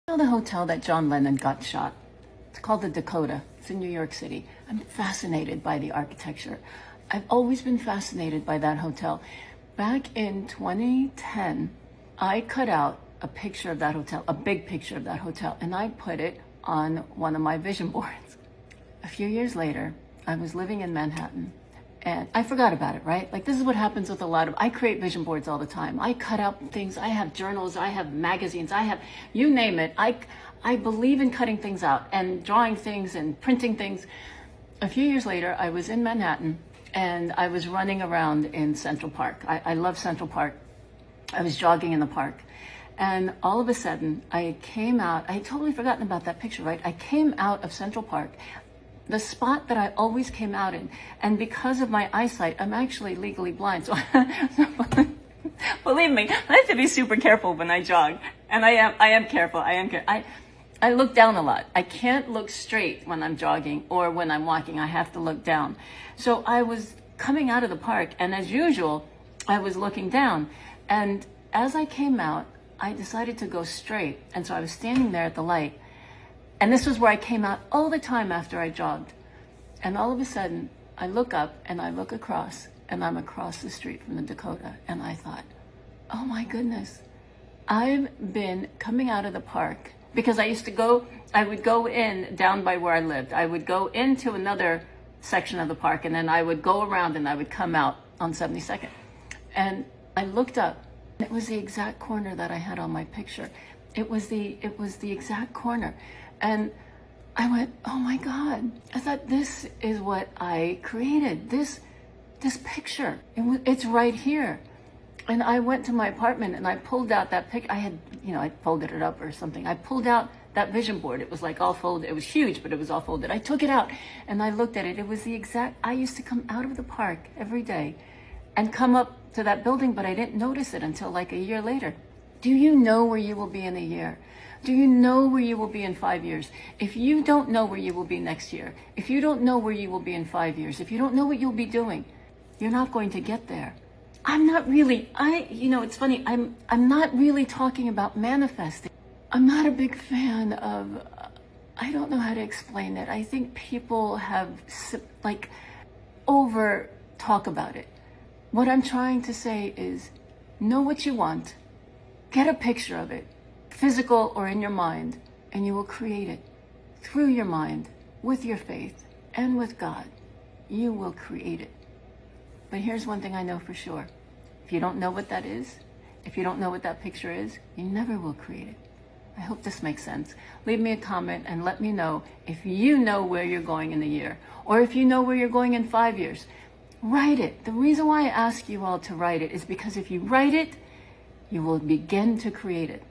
You know the hotel that John Lennon got shot? It's called the Dakota. It's in New York City. I'm fascinated by the architecture. I've always been fascinated by that hotel. Back in 2010, I cut out a picture of that hotel, a big picture of that hotel, and I put it on one of my vision boards. A few years later, I was living in Manhattan, and I forgot about it, right? Like, this is what happens with I create vision boards all the time. I cut out things. I have journals. I have magazines. I have, you name it. I believe in cutting things out and drawing things and printing things. A few years later, I was in Manhattan, and I was running around in Central Park. I love Central Park. I was jogging in the park. And all of a sudden, I came out. I had totally forgotten about that picture, right? I came out of Central Park, the spot that I always came out in. And because of my eyesight, I'm actually legally blind. So believe me, I have to be super careful when I jog. And I am careful. I look down a lot. I can't look straight when I'm jogging or when I'm walking. I have to look down. So I was coming out of the park, and as usual, I was looking down. And as I came out, I decided to go straight. And so I was standing there at the light. And this was where I came out all the time after I jogged. And all of a sudden, I look up and I look across, and I'm across the street from the Dakota. And I thought, oh my goodness, I've been coming out of the park because I would go in down by where I lived. I would go into another section of the park, and then I would go around and I would come out on 72nd. And I looked up. It was the exact corner that I had on my picture. It was the exact corner. And I went, oh my God. I thought, this is what I created. This picture. It's right here. And I went to my apartment and I pulled out that picture. I folded it up or something. I pulled out that vision board. It was like all folded. It was huge, but it was all folded. I took it out and I looked at it. It was the exact, I used to come out of the park every day and come up to that building, but I didn't notice it until like a year later. Do you know where you will be in a year? Do you know where you will be in 5 years? If you don't know where you will be next year, if you don't know where you will be in 5 years, if you don't know what you'll be doing, you're not going to get there. I'm not really, it's funny, I'm not really talking about manifesting. I'm not a big fan of, I don't know how to explain it. I think people have over talk about it. What I'm trying to say is, know what you want, get a picture of it, physical or in your mind, and you will create it through your mind, with your faith, and with God. You will create it. But here's one thing I know for sure. If you don't know what that is, if you don't know what that picture is, you never will create it. I hope this makes sense. Leave me a comment and let me know if you know where you're going in a year, or if you know where you're going in 5 years. Write it. The reason why I ask you all to write it is because if you write it, you will begin to create it.